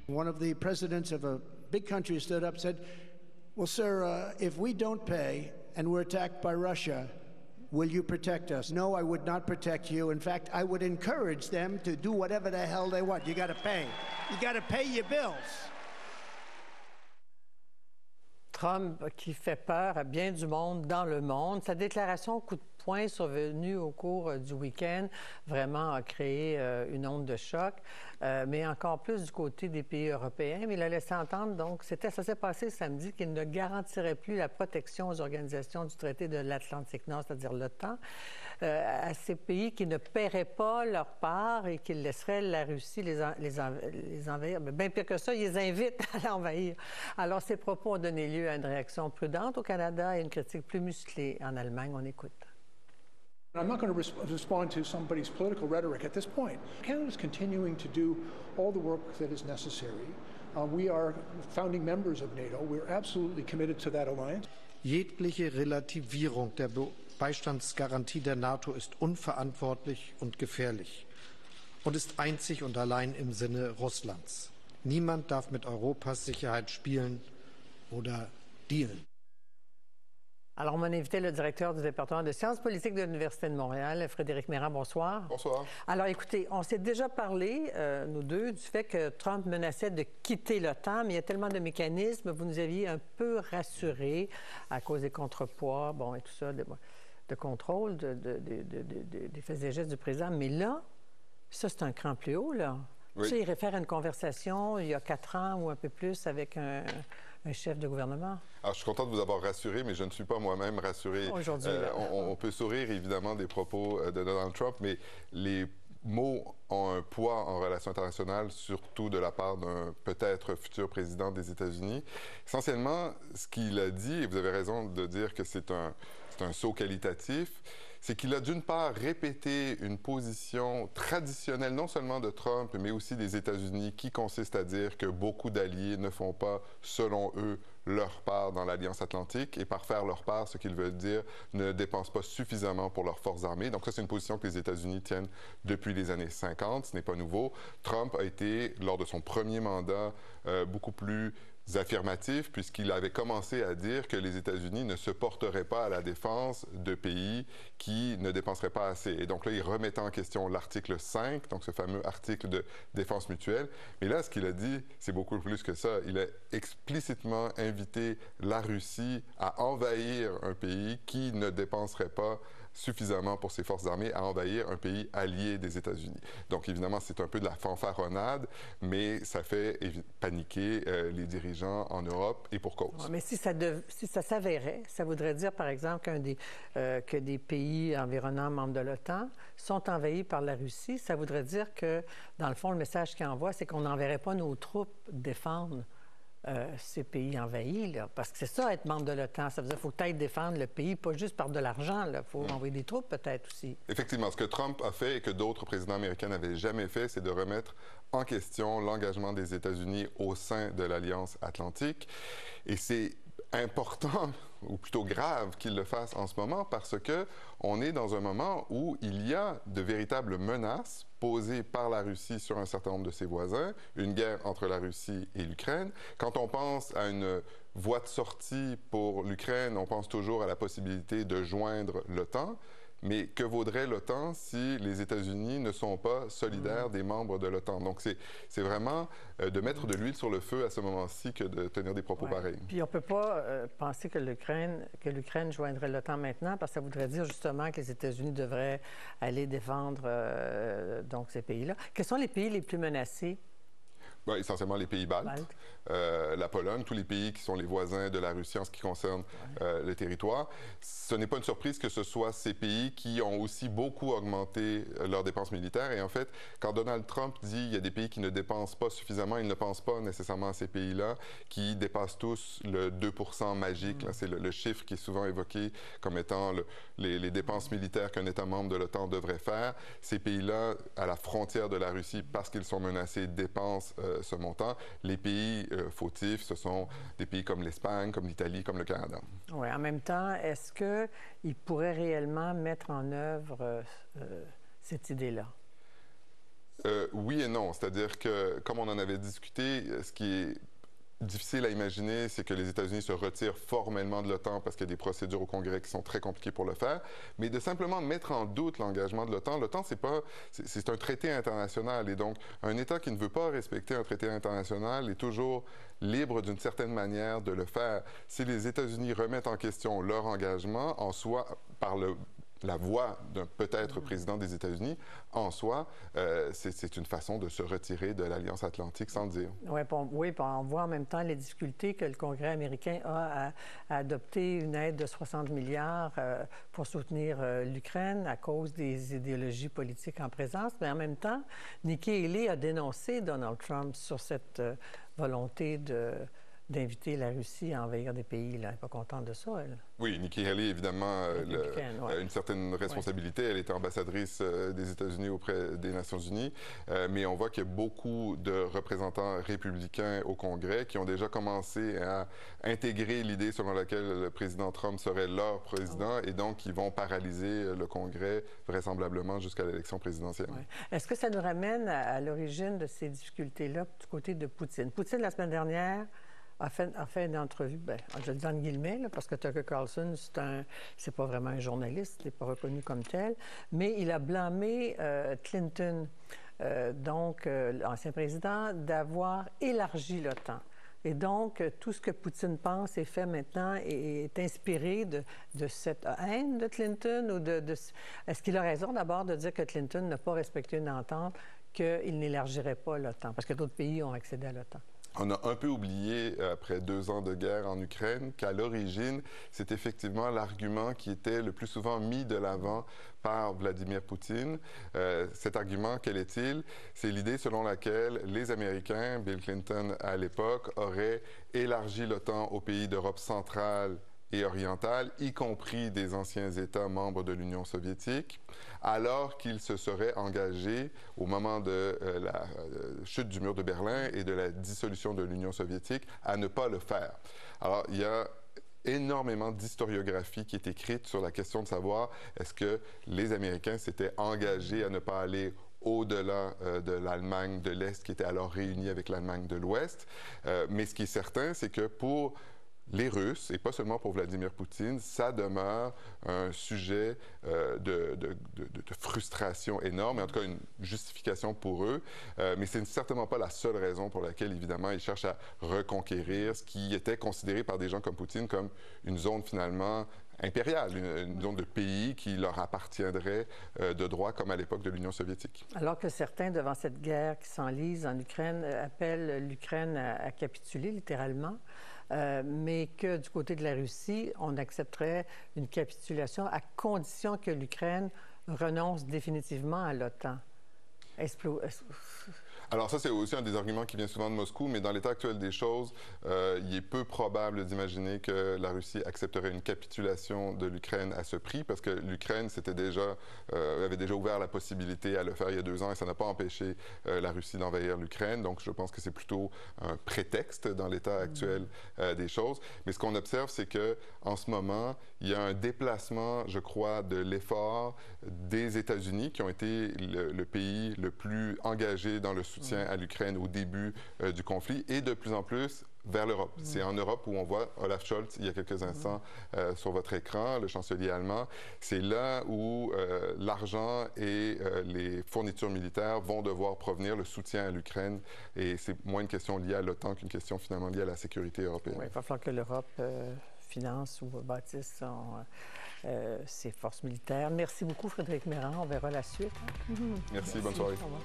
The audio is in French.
One of the presidents of a big country stood up and said, well, sir, if we don't pay and we're attacked by Russia, will you protect us? No, I would not protect you. In fact, I would encourage them to do whatever the hell they want. You got to pay. You got to pay your bills. Trump qui fait peur à bien du monde dans le monde. Sa déclaration coup de poing survenue au cours du week-end vraiment a créé une onde de choc, mais encore plus du côté des pays européens. Mais il a laissé entendre, donc, ça s'est passé samedi, qu'il ne garantirait plus la protection aux organisations du traité de l'Atlantique Nord, c'est-à-dire l'OTAN, à ces pays qui ne paieraient pas leur part et qui laisseraient la Russie les envahir. Mais bien pire que ça, ils les invitent à l'envahir. Alors, ces propos ont donné lieu à une réaction prudente au Canada et une critique plus musclée en Allemagne. On écoute. I'm not going to respond to somebody's political rhetoric at this point. Canada is continuing to do all the work that is necessary. We are founding members of NATO. We're absolutely committed to that alliance. Jegliche Relativierung der Beistandsgarantie der NATO ist unverantwortlich und gefährlich und ist einzig und allein im Sinne Russlands. Niemand darf mit Europas Sicherheit spielen oder dealen. Alors, on a invité le directeur du département de sciences politiques de l'Université de Montréal, Frédéric Mérand. Bonsoir. Bonsoir. Alors, écoutez, on s'est déjà parlé, nous deux, du fait que Trump menaçait de quitter l'OTAN, mais il y a tellement de mécanismes. Vous nous aviez un peu rassurés à cause des contrepoids, bon, et tout ça, de contrôle des faits et gestes du président. Mais là, ça, c'est un cran plus haut, là. Oui. Tu sais, il réfère à une conversation il y a 4 ans ou un peu plus avec un chef de gouvernement. Alors, je suis content de vous avoir rassuré, mais je ne suis pas moi-même rassuré. Aujourd'hui, on peut sourire, évidemment, des propos de Donald Trump, mais les mots ont un poids en relations internationales, surtout de la part d'un peut-être futur président des États-Unis. Essentiellement, ce qu'il a dit, et vous avez raison de dire que c'est un saut qualitatif, c'est qu'il a d'une part répété une position traditionnelle, non seulement de Trump, mais aussi des États-Unis, qui consiste à dire que beaucoup d'alliés ne font pas, selon eux, leur part dans l'Alliance Atlantique, et par faire leur part, ce qu'ils veulent dire, ne dépensent pas suffisamment pour leurs forces armées. Donc ça, c'est une position que les États-Unis tiennent depuis les années 50, ce n'est pas nouveau. Trump a été, lors de son premier mandat, beaucoup plus affirmatif, puisqu'il avait commencé à dire que les États-Unis ne se porteraient pas à la défense de pays qui ne dépenseraient pas assez. Et donc là, il remettait en question l'article 5, donc ce fameux article de défense mutuelle. Mais là, ce qu'il a dit, c'est beaucoup plus que ça. Il a explicitement invité la Russie à envahir un pays qui ne dépenserait pas suffisamment pour ses forces armées, à envahir un pays allié des États-Unis. Donc, évidemment, c'est un peu de la fanfaronnade, mais ça fait paniquer les dirigeants en Europe, et pour cause. Ouais, mais si ça s'avérait, ça voudrait dire, par exemple, que des pays environnants membres de l'OTAN sont envahis par la Russie. Ça voudrait dire que, dans le fond, le message qu'il envoie, c'est qu'on n'enverrait pas nos troupes défendre ces pays envahis, là. Parce que c'est ça, être membre de l'OTAN. Ça veut dire qu'il faut peut-être défendre le pays, pas juste par de l'argent. Il faut envoyer des troupes, peut-être, aussi. Effectivement. Ce que Trump a fait et que d'autres présidents américains n'avaient jamais fait, c'est de remettre en question l'engagement des États-Unis au sein de l'Alliance Atlantique. Et c'est important, ou plutôt grave, qu'il le fasse en ce moment, parce que on est dans un moment où il y a de véritables menaces posées par la Russie sur un certain nombre de ses voisins, une guerre entre la Russie et l'Ukraine. Quand on pense à une voie de sortie pour l'Ukraine, on pense toujours à la possibilité de joindre l'OTAN. Mais que vaudrait l'OTAN si les États-Unis ne sont pas solidaires des membres de l'OTAN? Donc, c'est vraiment de mettre de l'huile sur le feu à ce moment-ci que de tenir des propos pareils. Puis on ne peut pas penser que l'Ukraine joindrait l'OTAN maintenant, parce que ça voudrait dire justement que les États-Unis devraient aller défendre donc ces pays-là. Quels sont les pays les plus menacés? Ben, essentiellement les pays baltes, la Pologne, tous les pays qui sont les voisins de la Russie en ce qui concerne le territoire. Ce n'est pas une surprise que ce soit ces pays qui ont aussi beaucoup augmenté leurs dépenses militaires. Et en fait, quand Donald Trump dit qu'il y a des pays qui ne dépensent pas suffisamment, il ne pense pas nécessairement à ces pays-là qui dépassent tous le 2% magique. C'est le chiffre qui est souvent évoqué comme étant les dépenses militaires qu'un État membre de l'OTAN devrait faire. Ces pays-là, à la frontière de la Russie, parce qu'ils sont menacés, dépensent ce montant. Les pays fautifs, ce sont des pays comme l'Espagne, comme l'Italie, comme le Canada. Oui, en même temps, est-ce qu'ils pourraient réellement mettre en œuvre cette idée-là? Oui et non. C'est-à-dire que, comme on en avait discuté, ce qui est difficile à imaginer, c'est que les États-Unis se retirent formellement de l'OTAN parce qu'il y a des procédures au Congrès qui sont très compliquées pour le faire, mais de simplement mettre en doute l'engagement de l'OTAN. L'OTAN, c'est un traité international et donc un État qui ne veut pas respecter un traité international est toujours libre d'une certaine manière de le faire. Si les États-Unis remettent en question leur engagement, en soi, par la voix d'un peut-être président des États-Unis, en soi, c'est une façon de se retirer de l'Alliance atlantique sans le dire. Oui, puis on voit en même temps les difficultés que le Congrès américain a à adopter une aide de 60 milliards pour soutenir l'Ukraine à cause des idéologies politiques en présence. Mais en même temps, Nikki Haley a dénoncé Donald Trump sur cette volonté d'inviter la Russie à envahir des pays. Elle n'est pas contente de ça, elle. Oui, Nikki Haley, évidemment, une certaine responsabilité. Elle était ambassadrice des États-Unis auprès des Nations unies. Mais on voit qu'il y a beaucoup de représentants républicains au Congrès qui ont déjà commencé à intégrer l'idée selon laquelle le président Trump serait leur président et donc ils vont paralyser le Congrès vraisemblablement jusqu'à l'élection présidentielle. Ouais. Est-ce que ça nous ramène à l'origine de ces difficultés-là du côté de Poutine? Poutine, la semaine dernière, a fait une entrevue, je le dis en guillemets, là, parce que Tucker Carlson, c'est pas vraiment un journaliste, il n'est pas reconnu comme tel, mais il a blâmé Clinton, l'ancien président, d'avoir élargi l'OTAN. Et donc, tout ce que Poutine pense et fait maintenant est inspiré de cette haine de Clinton ou Est-ce qu'il a raison d'abord de dire que Clinton n'a pas respecté une entente, qu'il n'élargirait pas l'OTAN, parce que d'autres pays ont accédé à l'OTAN? On a un peu oublié, après 2 ans de guerre en Ukraine, qu'à l'origine, c'est effectivement l'argument qui était le plus souvent mis de l'avant par Vladimir Poutine. Cet argument, quel est-il? C'est l'idée selon laquelle les Américains, Bill Clinton à l'époque, auraient élargi l'OTAN aux pays d'Europe centrale et orientale, y compris des anciens États membres de l'Union soviétique, alors qu'ils se seraient engagés au moment de la chute du mur de Berlin et de la dissolution de l'Union soviétique à ne pas le faire. Alors, il y a énormément d'historiographie qui est écrite sur la question de savoir est-ce que les Américains s'étaient engagés à ne pas aller au-delà de l'Allemagne de l'Est qui était alors réunie avec l'Allemagne de l'Ouest. Mais ce qui est certain, c'est que pour les Russes, et pas seulement pour Vladimir Poutine, ça demeure un sujet de frustration énorme, et en tout cas une justification pour eux. Mais c'est certainement pas la seule raison pour laquelle, évidemment, ils cherchent à reconquérir ce qui était considéré par des gens comme Poutine comme une zone finalement impériale, une zone de pays qui leur appartiendrait de droit comme à l'époque de l'Union soviétique. Alors que certains, devant cette guerre qui s'enlise en Ukraine, appellent l'Ukraine à capituler littéralement, mais que du côté de la Russie, on accepterait une capitulation à condition que l'Ukraine renonce définitivement à l'OTAN. Alors ça, c'est aussi un des arguments qui vient souvent de Moscou, mais dans l'état actuel des choses, il est peu probable d'imaginer que la Russie accepterait une capitulation de l'Ukraine à ce prix, parce que l'Ukraine avait déjà ouvert la possibilité à le faire il y a 2 ans et ça n'a pas empêché la Russie d'envahir l'Ukraine. Donc je pense que c'est plutôt un prétexte dans l'état actuel des choses. Mais ce qu'on observe, c'est que en ce moment, il y a un déplacement, je crois, de l'effort des États-Unis, qui ont été le pays le plus engagé dans le soutien à l'Ukraine au début du conflit, et de plus en plus vers l'Europe. C'est en Europe où on voit Olaf Scholz, il y a quelques instants, sur votre écran, le chancelier allemand. C'est là où l'argent et les fournitures militaires vont devoir provenir, le soutien à l'Ukraine. Et c'est moins une question liée à l'OTAN qu'une question finalement liée à la sécurité européenne. Oui, il va falloir que l'Europe finance ou bâtisse ses forces militaires. Merci beaucoup, Frédéric Mérand. On verra la suite. Merci, bonne soirée. Au revoir.